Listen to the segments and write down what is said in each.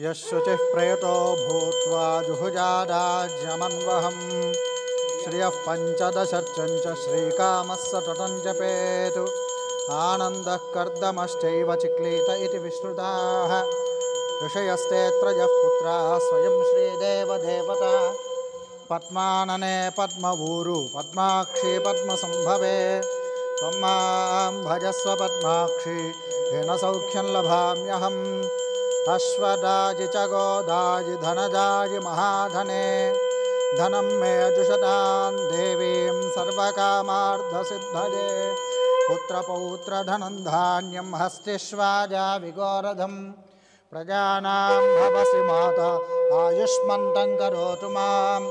यशुचिः प्रयतो भूत्वा जुहुजादाज्यमन्वहम् श्रियः पञ्चदशर्चञ्च श्रीकामः सततं जपेतु आनन्दः कर्दमश्चैव चिक्लीत इति विश्रुताः ऋषयस्तेऽत्रयः पुत्राः स्वयं श्रीदेवदेवता पद्मानने पद्मवूरु पद्माक्षी पद्मसम्भवे त्वं मां भजस्व पद्माक्षी येन सौख्यं लभाम्यहम् अश्वदाजि च गोदाजि धनदाजि महाधने धनं मे जुषतां देवीं सर्वकामार्थसिद्धये पुत्रपौत्रधनं धान्यं हस्तिष्वाजा विगोरधं प्रजानां भवसि माता आयुष्मन्तं करोतु मां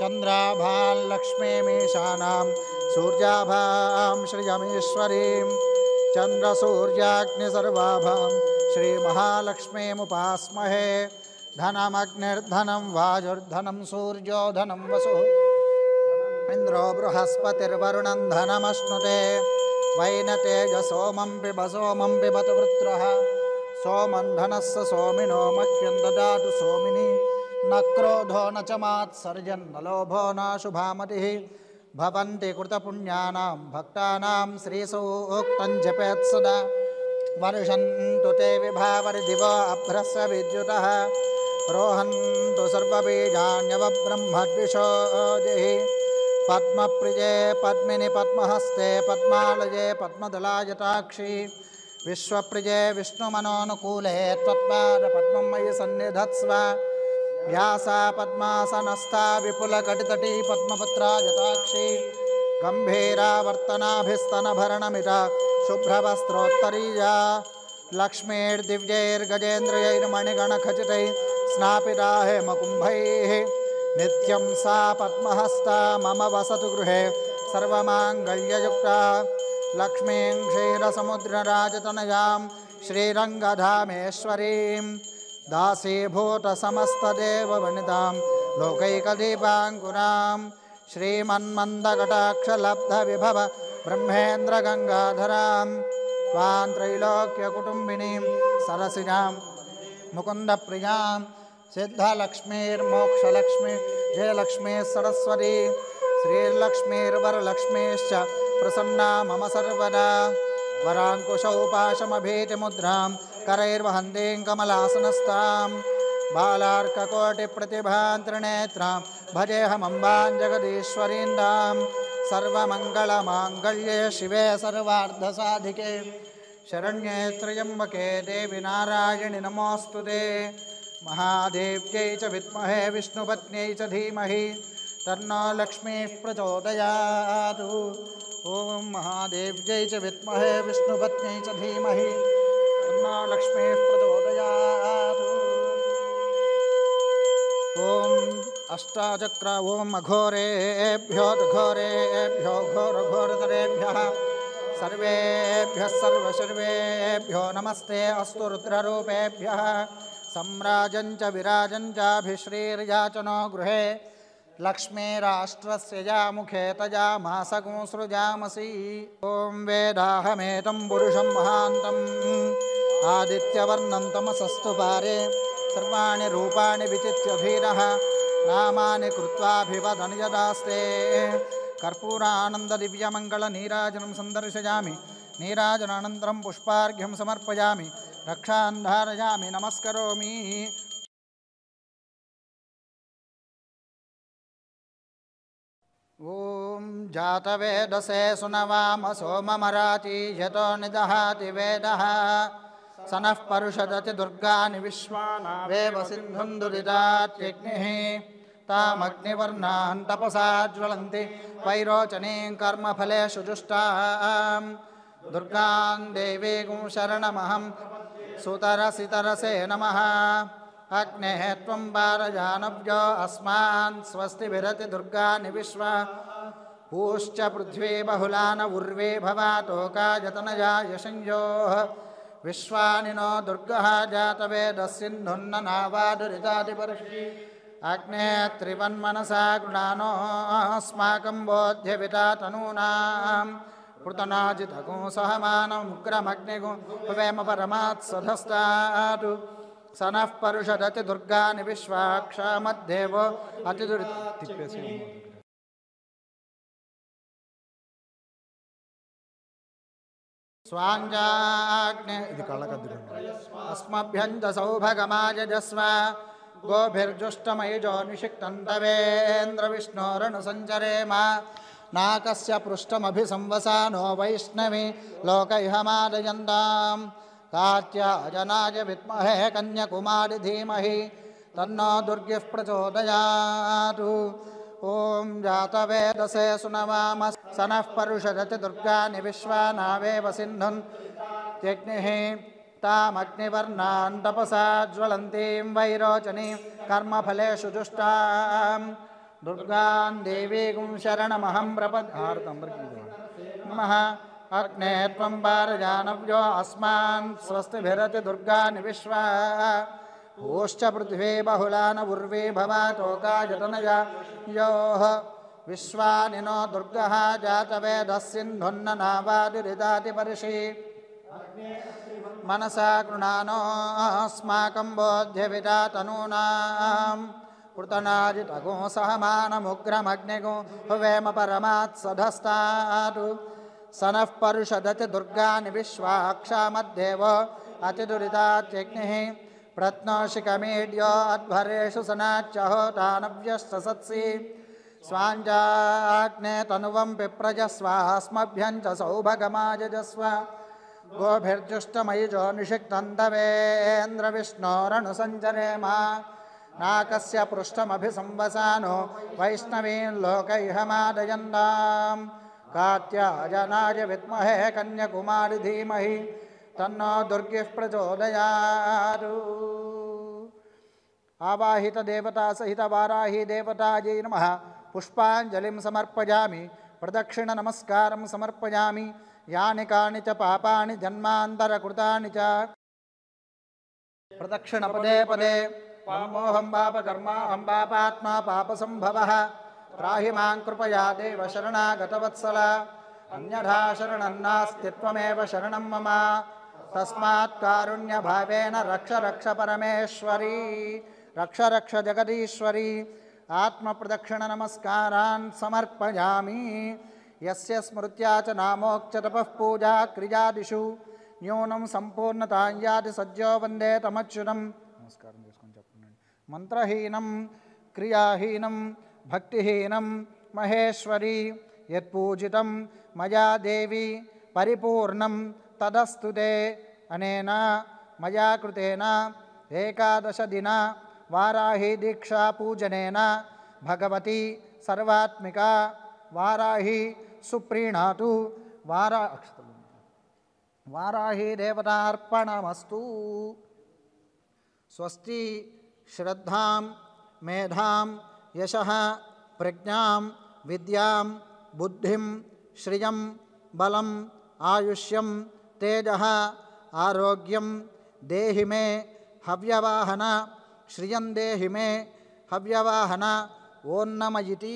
चन्द्राभां लक्ष्मीमीशानां सूर्याभां श्रियमीश्वरीं चन्द्रसूर्याग्निसर्वाभां श्रीमहालक्ष्मीमुपास्महे धनमग्निर्धनं वायुर्धनं सूर्यो धनं वसुः इन्द्रो बृहस्पतिर्वरुणं धनमश्नुते वैनतेजसोमं पिब सोमं पिबतु वृत्रः सोमं धनस्य सोमिनो मह्यं ददातु सोमिनि न क्रोधो न च मात्सर्जन् न लोभो न शुभामतिः भवन्ति कृतपुण्यानां भक्तानां श्रीसूक्तं जपेत् सदा वर्षन्तु ते विभावरिदिवो अभ्रस्य विद्युतः रोहन्तु सर्वबीजान्यवब्रह्मद्विषोजिः पद्मप्रिये पद्मिनि पद्महस्ते पद्मालये पद्मदलायताक्षी विश्वप्रिये विष्णुमनोनुकूले त्वत्पादपद्मं मयि सन्निधत्स्व व्यासा पद्मासनस्था विपुलकटितटी पद्मपत्रायताक्षी गम्भीरावर्तनाभिस्तनभरणमिता शुभ्रवस्त्रोत्तरीया लक्ष्मीर्दिव्यैर्गजेन्द्रियैर्मणिगणखचितैः स्नापिता हेमकुम्भैः नित्यं सा पद्महस्ता मम वसतु गृहे सर्वमाङ्गल्ययुक्ता लक्ष्मीं क्षीरसमुद्रराजतनयां श्रीरङ्गधामेश्वरीं दासीभूतसमस्तदेववनितां लोकैकदीपाङ्कुरां श्रीमन्मन्दकटाक्षलब्धविभव ब्रह्मेन्द्रगङ्गाधरां त्वां त्रैलोक्यकुटुम्बिनीं सरसिजां मुकुन्दप्रियां सिद्धलक्ष्मीर्मोक्षलक्ष्मी जयलक्ष्मी सरस्वती श्रीर्लक्ष्मीर्वरलक्ष्मीश्च प्रसन्ना मम सर्वदा वराङ्कुशौ पाशमभीतिमुद्रां करैर्वहन्तीं कमलासनस्तां बालार्ककोटिप्रतिभां त्रिनेत्रां भजेऽहमम्बां जगदीश्वरीन्दां सर्वमङ्गलमाङ्गल्ये शिवे सर्वार्धसाधिके शरण्ये त्र्यम्बके देवि नारायणि नमोऽस्तु ते महादेव्यै च विद्महे विष्णुपत्न्यै च धीमहि तन्नो लक्ष्मीः प्रचोदयातु ॐ महादेव्यै च विद्महे विष्णुपत्न्यै च धीमहि तन्नो लक्ष्मीः प्रचोदयातु ॐ अष्टाचक्र ॐ अघोरेभ्यो घोरेभ्यो घोरघोरतरेभ्यः सर्वेभ्यः सर्वशर्वेभ्यो नमस्ते अस्तु रुद्ररूपेभ्यः सम्राजं च विराजं चाभिश्रीर्याचनो गृहे लक्ष्मीराष्ट्रस्य यामुखे तजामासगुं सृजामसि ॐ वेदाहमेतं पुरुषं महान्तम् आदित्यवर्णं तमसस्तु पारे सर्वाणि रूपाणि विचित्य धीरः नामानि कृत्वाभिवदन् यदास्ते कर्पूरानन्ददिव्यमङ्गलनीराजनं सन्दर्शयामि नीराजनानन्तरं पुष्पार्घ्यं समर्पयामि रक्षां धारयामि नमस्करोमि ॐ जातवेदसे सुनवाम सोममराति यतो निदहाति वेदः स नः परुषदति दुर्गानि विश्वानावेव सिन्धुं दुरितात्यग्निः तामग्निवर्णान् तपसा ज्वलन्ति वैरोचनीं कर्मफलेषु जुष्टां दुर्गां देवीं शरणमहं सुतरसितरसे नमः अग्नेः त्वं पारजानव्यो अस्मान् स्वस्तिभिरति दुर्गानि विश्वा पूश्च पृथ्वी बहुलान उर्वे भवातोकायतनया यशंयोः विश्वानि नो दुर्गः जातवेदस्सिन्धुन्ननावादुरितादिपर्षि अग्ने त्रिवन्मनसा गृणानोऽस्माकं बोध्यविता तनूनां पृतनाजितगुं सहमानमुग्रमग्निगुं भवेम परमात्सधस्तात् सनः परुषदति दुर्गानि विश्वाक्षामद्देवो अतिदुरित स्वाञ्जाग्ने अस्मभ्यं च सौभगमायजस्व गोभिर्जुष्टमयिजो निषिक्तन्तवेन्द्रविष्णोरनुसञ्चरेम नाकस्य पृष्ठमभिसंवसानो वैष्णवी लोकैहमादयन्तां कात्यायनाय विद्महे कन्याकुमारी धीमहि तन्नो दुर्गिः प्रचोदयातु ओम जातवेदसे सुनवाम सनः परुषदति दुर्गानि विश्वानावेव सिन्धुन् त्यग्निः तामग्निवर्णान् तपसा ज्वलन्तीं वैरोचनीं कर्मफलेषु जुष्टां दुर्गान् देवीं शरणमहं प्रपद्ये अग्ने त्वं पारजानव्यो अस्मान् स्वस्तिभिरति दुर्गानि विश्वा ओश्च पृथ्वी बहुलान उर्वी भवातोकायतनया योः विश्वानिनो दुर्गः जातवेदः सिन्धुन्न नावादिरिदाति पर्षि मनसा कृणानो अस्माकं बोध्यविदा तनूनां कृतनाजितगो सहमानमुग्रमग्निगो हुवेम परमात् सधस्तातु सनः परुषदति दुर्गानि विश्वाक्षामद्देव अतिदुरितात्यग्निः प्रत्नोषिकमीड्यो अध्वरेषु सनाच्यहोतानव्यस्तसत्सि स्वाञ्जाग्ने तनुवं पिप्रजस्वास्मभ्यं च सौभगमायजस्व गोभिर्जुष्टमयिजो निषिक्तन्तवेन्द्रविष्णोरनुसञ्चरेम नाकस्य पृष्ठमभिसंवसानो वैष्णवीं लोकैहमादयन्तां कात्यायनाय विद्महे कन्याकुमारी धीमहि तन्नो दुर्गिः प्रचोदयातु आवाहित देवता सहित वाराही देवतायै नमः पुष्पाञ्जलिं समर्पयामि प्रदक्षिण नमस्कारं समर्पयामि यानि कानि च पापानि जन्मान्तरकृतानि च प्रदक्षिण पदे पदे पापोऽहं पापकर्माहं पापात्मा पापसम्भवः त्राहि मां कृपया देव शरणागतवत्सल अन्यथा शरणं नास्ति त्वमेव शरणं मम तस्मात् कारुण्यभावेन रक्ष रक्ष परमेश्वरी रक्ष रक्ष जगदीश्वरी आत्मप्रदक्षिण नमस्कारान् समर्पयामि यस्य स्मृत्या च नामोक्च तपः पूजा क्रियादिषु न्यूनं संपूर्णतां याति सज्जो वन्दे तमच्युतं नमस्कारं చేసుకొని చెప్పండి మంత్రహీనం క్రియాహీనం భక్తిహీనం మహేశ్వరి యత్పూజితం మయా దేవి పరిపూర్ణం తదస్తుతే అనేన మయా కృతేన ఏకాదశ దిన వారాహి దీక్షా పూజనేన భగవతి సర్వాత్మిక వారాహి సుప్రీణాతు వారాహి దేవతార్పణమస్తు స్వస్తి శ్రద్ధాం మేధాం యశః ప్రజ్ఞాం విద్యాం బుద్ధిం శ్రియం బలం ఆయుష్యం తేజః ఆరోగ్యం దేహి మే హవ్యవాహన శ్రియం దేహి మే హవ్యవాహన ఓం నమః ఇతి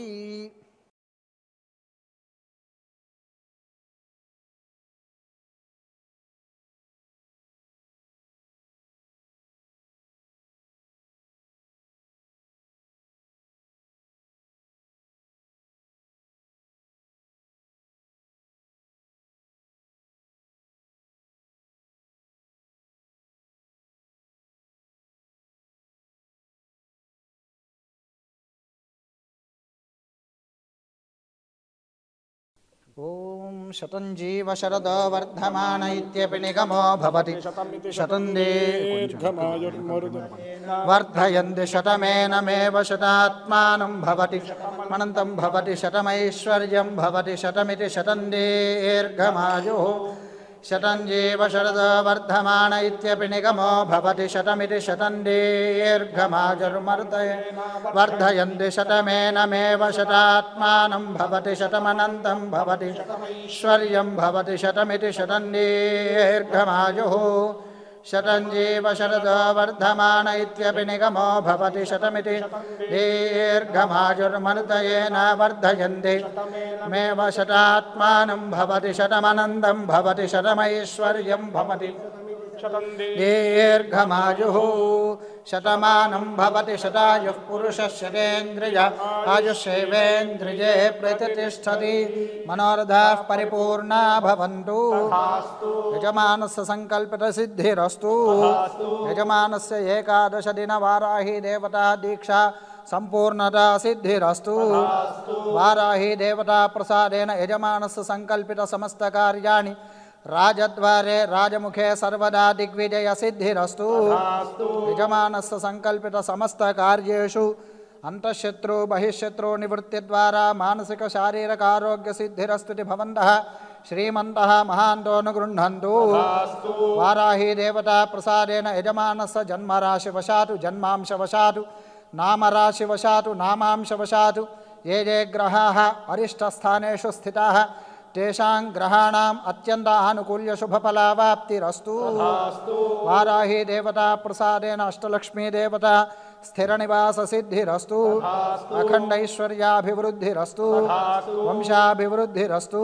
ओम शतं जीव शरदो वर्धमान इत्यपि निगमो भवति शतं वर्धयन्ति शतमेनमेव शतात्मानं भवति अनन्तं भवति शतमैश्वर्यं भवति शतमिति शतं दीर्घमायुः शतं जीव शरदो वर्धमान इत्यपि निगमो भवति शतमिति शतं दीर्घमायुर्वर्धयन्ति शतमेनमेव शतात्मानं भवति शतमनन्तं भवति ऐश्वर्यं भवति शतमिति शतं दीर्घमायुः शतं जीव शरदो वर्धमान इत्यपि निगमो भवति शतमिति दीर्घमायुर्मर्दयेन वर्धयन्ति मेव शतात्मानं भवति शतमनन्तं भवति शतमैश्वर्यं भवति दीर्घमायुः शतमानं भवति शतायुः पुरुषः शतेन्द्रिय आयुष्येवेन्द्रिये प्रतिष्ठति मनोरथाः परिपूर्णा भवन्तु यजमानस्य संकल्पितसिद्धिरस्तु यजमानस्य एकादश दिनवाराही देवता दीक्षा संपूर्णता सिद्धिरस्तु वाराही देवता प्रसादेन यजमानस्य संकल्पित समस्त कार्याणि राजद्वारे राजमुखे सर्वदा दिग्विजय सिद्धिरस्तु यजमानस्य संकल्पित समस्त कार्येषु अंतःशत्रु बहिःशत्रु निवृत्ति द्वारा मानसिक शारीरिक आरोग्य सिद्धिरस्तु भवन्तः श्रीमन्तः महान्तो अनुगृह्णन्तु वाराही देवता प्रसादेन यजमानस्य जन्मराशिवशातु जन्मांशवशातु नामराशिवशातु नामांशवशातु ये ये ग्रहाः अरिष्टस्थानेषु स्थिताः तेषां ग्रहाणाम् अत्यन्त आनुकूल्य शुभफलावाप्तिरस्तु वाराही देवता प्रसादेन अष्टलक्ष्मी देवता स्थिरनिवास सिद्धिरस्तु अखंड ऐश्वर्याभिवृद्धिरस्तु वंशाभिवृद्धिरस्तु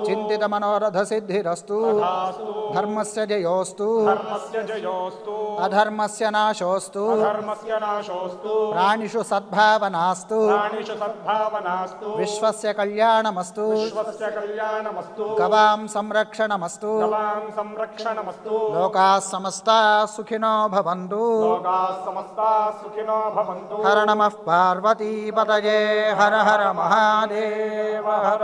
चिंतित मनोरथ सिद्धिरस्तु धर्मस्य जयोस्तु अधर्मस्य नाशोस्तु प्राणिषु सद्भावनास्तु विश्वस्य कल्याणमस्तु गवां संरक्षणमस्तु लोकाः समस्ताः सुखिनो भवन्तु हर नमः पार्वती पतये हर हर महादेव हर।